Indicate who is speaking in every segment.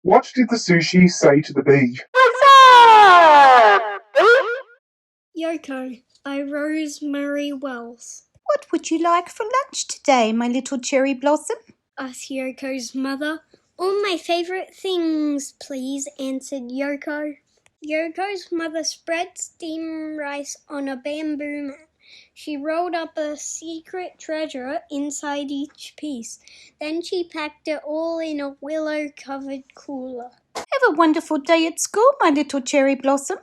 Speaker 1: What did the sushi say to the bee?
Speaker 2: Yoko, by Rosemary Wells.
Speaker 3: What would you like for lunch today, my little cherry blossom?
Speaker 2: Asked Yoko's mother. All my favourite things, please, answered Yoko. Yoko's mother spread steamed rice on a bamboo mat. She rolled up a secret treasure inside each piece. Then she packed it all in a willow-covered cooler.
Speaker 3: Have a wonderful day at school, my little cherry blossom,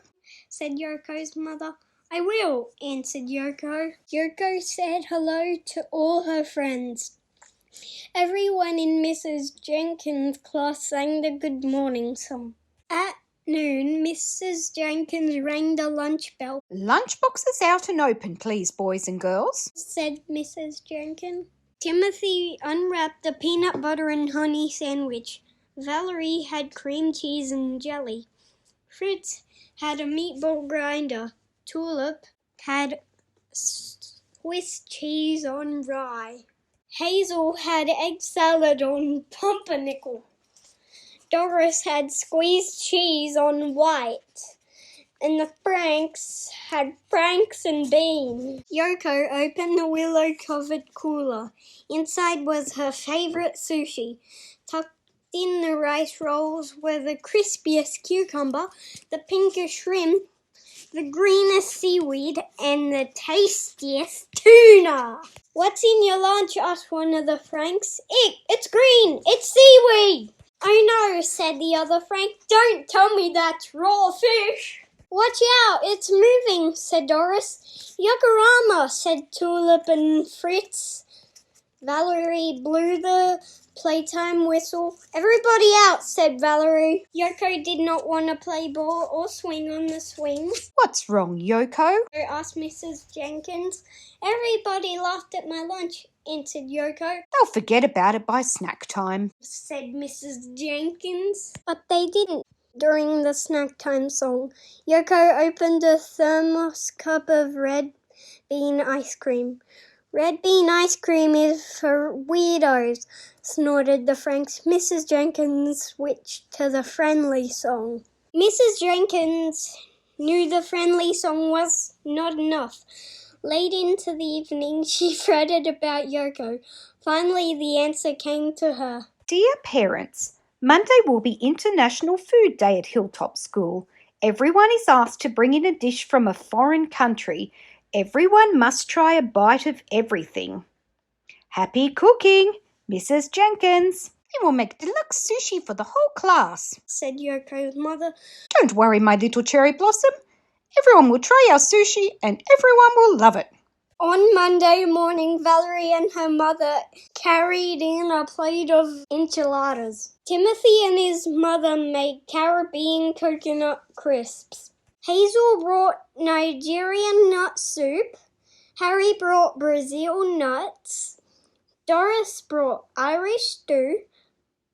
Speaker 2: said Yoko's mother. I will, answered Yoko. Yoko said hello to all her friends. Everyone in Mrs. Jenkins' class sang the good morning song. At noon, Mrs. Jenkins rang the lunch bell.
Speaker 3: Lunchboxes out and open, please, boys and girls,
Speaker 2: said Mrs. Jenkins. Timothy unwrapped a peanut butter and honey sandwich. Valerie had cream cheese and jelly. Fritz had a meatball grinder. Tulip had Swiss cheese on rye. Hazel had egg salad on pumpernickel. Doris had squeezed cheese on white. And the Franks had franks and beans. Yoko opened the willow-covered cooler. Inside was her favourite sushi. Tucked in the rice rolls were the crispiest cucumber, the pinkest shrimp, the greenest seaweed, and the tastiest tuna. What's in your lunch? Asked one of the Franks. It's green. It's seaweed. Oh no, said the other Frank. Don't tell me that's raw fish. Watch out, it's moving, said Doris. Yokorama, said Tulip and Fritz. Valerie blew the playtime whistle. Everybody out, said Valerie. Yoko did not want to play ball or swing on the swings.
Speaker 3: What's wrong, Yoko?
Speaker 2: Asked Mrs. Jenkins. Everybody laughed at my lunch, answered Yoko.
Speaker 3: They'll forget about it by snack time,
Speaker 2: said Mrs. Jenkins. But they didn't. During the snack time song, Yoko opened a thermos cup of red bean ice cream. Red bean ice cream is for weirdos, snorted the Franks. Mrs. Jenkins switched to the friendly song. Mrs. Jenkins knew the friendly song was not enough. Late into the evening, she fretted about Yoko. Finally, the answer came to her.
Speaker 3: Dear parents, Monday will be International Food Day at Hilltop School. Everyone is asked to bring in a dish from a foreign country. Everyone must try a bite of everything. Happy cooking, Mrs. Jenkins. We will make deluxe sushi for the whole class,
Speaker 2: said Yoko's mother.
Speaker 3: Don't worry, my little cherry blossom. Everyone will try our sushi and everyone will love it.
Speaker 2: On Monday morning, Valerie and her mother carried in a plate of enchiladas. Timothy and his mother made Caribbean coconut crisps. Hazel brought Nigerian nut soup. Harry brought Brazil nuts. Doris brought Irish stew.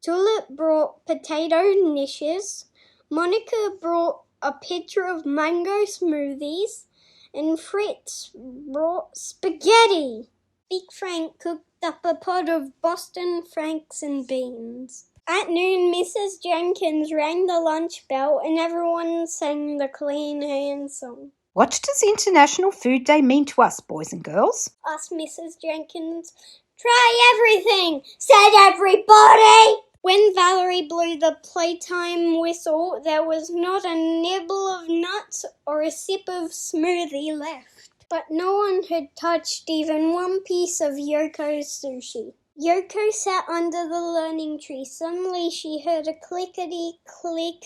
Speaker 2: Tulip brought potato nishes. Monica brought a pitcher of mango smoothies. And Fritz brought spaghetti. Big Frank cooked up a pot of Boston franks and beans. At noon, Mrs. Jenkins rang the lunch bell and everyone sang the Clean Hands song.
Speaker 3: What does International Food Day mean to us, boys and girls?
Speaker 2: Asked Mrs. Jenkins. Try everything, said everybody. When Valerie blew the playtime whistle, there was not a nibble of nuts or a sip of smoothie left. But no one had touched even one piece of Yoko's sushi. Yoko sat under the learning tree. Suddenly she heard a clickety-click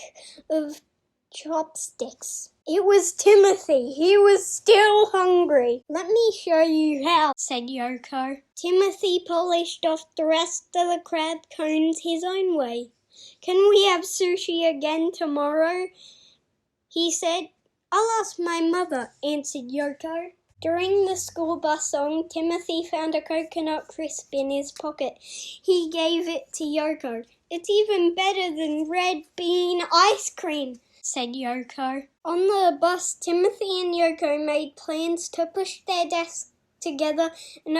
Speaker 2: of chopsticks. It was Timothy. He was still hungry. Let me show you how, said Yoko. Timothy polished off the rest of the crab cones his own way. Can we have sushi again tomorrow? He said. I'll ask my mother, answered Yoko. During the school bus song, Timothy found a coconut crisp in his pocket. He gave it to Yoko. It's even better than red bean ice cream, said Yoko. On the bus, Timothy and Yoko made plans to push their desks together and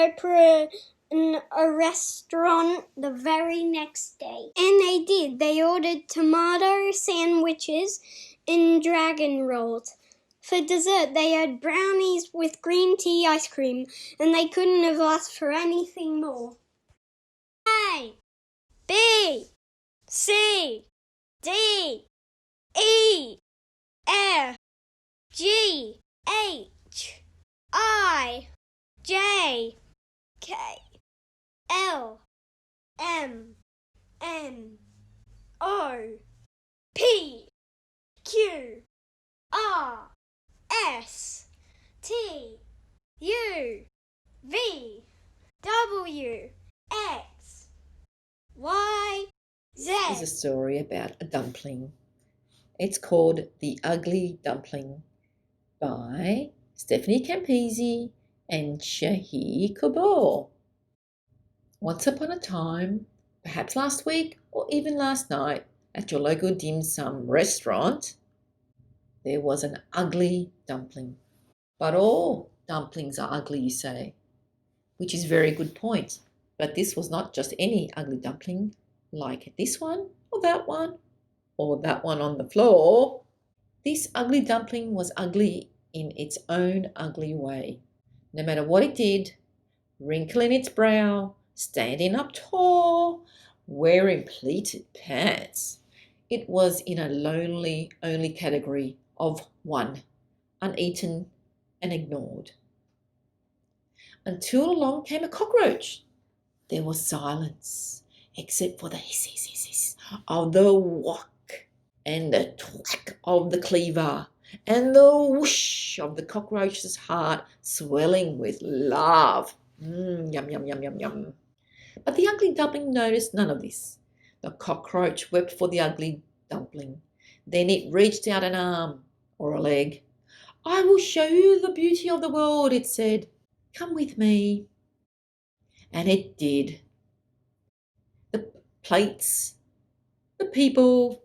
Speaker 2: in a restaurant the very next day. And they did. They ordered tomato sandwiches and dragon rolls. For dessert, they had brownies with green tea ice cream, and they couldn't have asked for anything more. A, B, C, D, E, F, G, H, I, J, K, L, M, N, O, P, Q, R, S, T, U, V, W, X, Y, Z.
Speaker 4: This is a story about a dumpling. It's called The Ugly Dumpling by Stephanie Campisi and Shahir Kabul. Once upon a time, perhaps last week or even last night, at your local dim sum restaurant, there was an ugly dumpling. But all dumplings are ugly, you say, which is a very good point. But this was not just any ugly dumpling, like this one or that one on the floor. This ugly dumpling was ugly in its own ugly way. No matter what it did, wrinkle in its brow, standing up tall, wearing pleated pants, it was in a lonely only category of one, uneaten and ignored. Until along came a cockroach. There was silence, except for the hiss, hiss, hiss, hiss of the whack and the twack of the cleaver and the whoosh of the cockroach's heart swelling with love. Yum, yum, yum, yum, yum. But the ugly dumpling noticed none of this. The cockroach wept for the ugly dumpling. Then it reached out an arm or a leg. I will show you the beauty of the world, it said. Come with me. And it did. The plates, the people,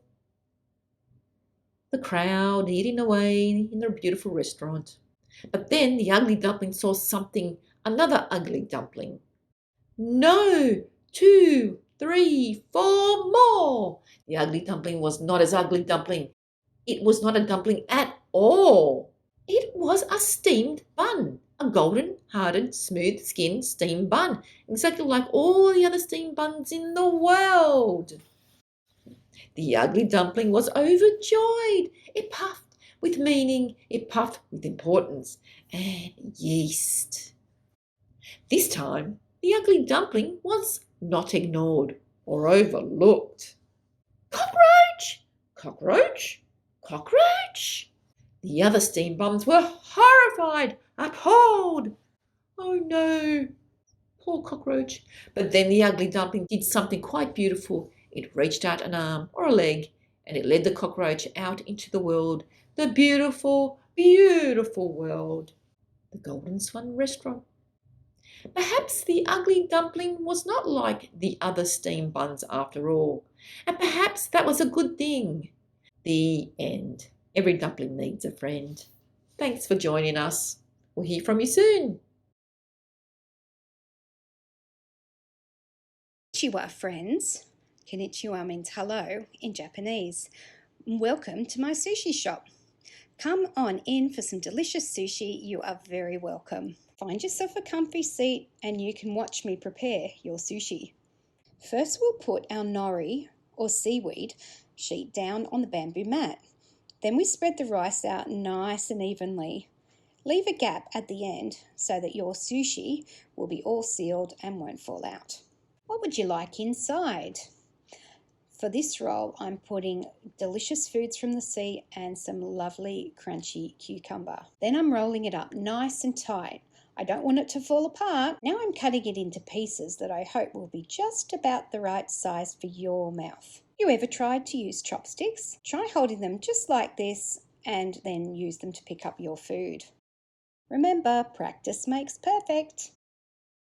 Speaker 4: the crowd eating away in their beautiful restaurant. But then the ugly dumpling saw something, another ugly dumpling. No, 2, 3, 4 more. The ugly dumpling was not as ugly dumpling. It was not a dumpling at all. It was a steamed bun, a golden, hardened, smooth-skinned steamed bun, exactly like all the other steamed buns in the world. The ugly dumpling was overjoyed. It puffed with meaning, it puffed with importance and yeast. This time, the ugly dumpling was not ignored or overlooked. Cockroach! Cockroach! Cockroach! The other steam bums were horrified, appalled. Oh no, poor cockroach. But then the ugly dumpling did something quite beautiful. It reached out an arm or a leg and it led the cockroach out into the world, the beautiful, beautiful world, the Golden Swan restaurant. Perhaps the ugly dumpling was not like the other steam buns after all, and perhaps that was a good thing. The end. Every dumpling needs a friend. Thanks for joining us. We'll hear from you soon.
Speaker 3: Konnichiwa, friends. Konnichiwa means hello in Japanese. Welcome to my sushi shop. Come on in for some delicious sushi. You are very welcome. Find yourself a comfy seat and you can watch me prepare your sushi. First, we'll put our nori or seaweed sheet down on the bamboo mat. Then we spread the rice out nice and evenly. Leave a gap at the end so that your sushi will be all sealed and won't fall out. What would you like inside? For this roll, I'm putting delicious foods from the sea and some lovely crunchy cucumber. Then I'm rolling it up nice and tight. I don't want it to fall apart. Now I'm cutting it into pieces that I hope will be just about the right size for your mouth. You ever tried to use chopsticks? Try holding them just like this and then use them to pick up your food. Remember, practice makes perfect.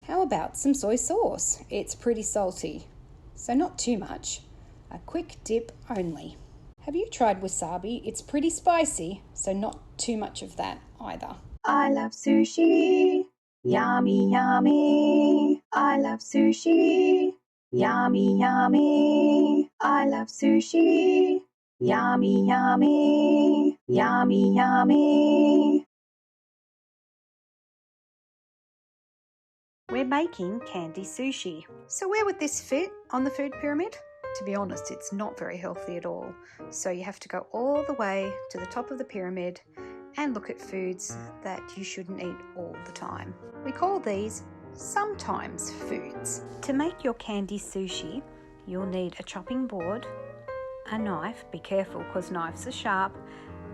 Speaker 3: How about some soy sauce? It's pretty salty, so not too much. A quick dip only. Have you tried wasabi? It's pretty spicy, so not too much of that either.
Speaker 5: I love sushi. Yummy, yummy.
Speaker 3: I love sushi. Yummy, yummy. I love sushi. Yummy, yummy. Yummy, yummy. We're making candy sushi. So where would this fit on the food pyramid? To be honest, it's not very healthy at all. So you have to go all the way to the top of the pyramid and look at foods that you shouldn't eat all the time. We call these sometimes foods. To make your candy sushi, you'll need a chopping board, a knife, be careful because knives are sharp,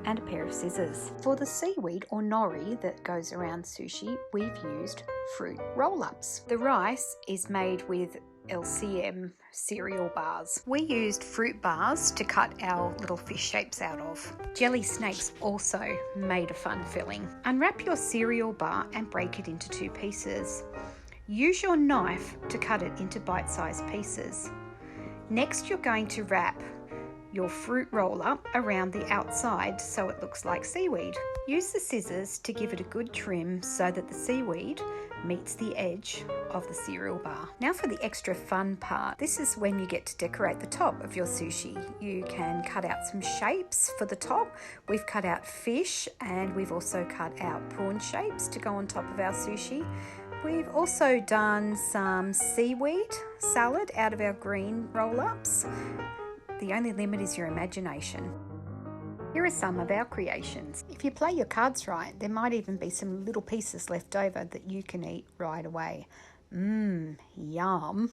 Speaker 3: and a pair of scissors. For the seaweed or nori that goes around sushi, we've used fruit roll-ups. The rice is made with LCM cereal bars. We used fruit bars to cut our little fish shapes out of. Jelly snakes also made a fun filling. Unwrap your cereal bar and break it into 2 pieces. Use your knife to cut it into bite-sized pieces. Next, you're going to wrap your fruit roll-up around the outside so it looks like seaweed. Use the scissors to give it a good trim so that the seaweed meets the edge of the cereal bar. Now for the extra fun part. This is when you get to decorate the top of your sushi. You can cut out some shapes for the top. We've cut out fish and we've also cut out prawn shapes to go on top of our sushi. We've also done some seaweed salad out of our green roll-ups. The only limit is your imagination. Here are some of our creations. If you play your cards right, there might even be some little pieces left over that you can eat right away. Yum.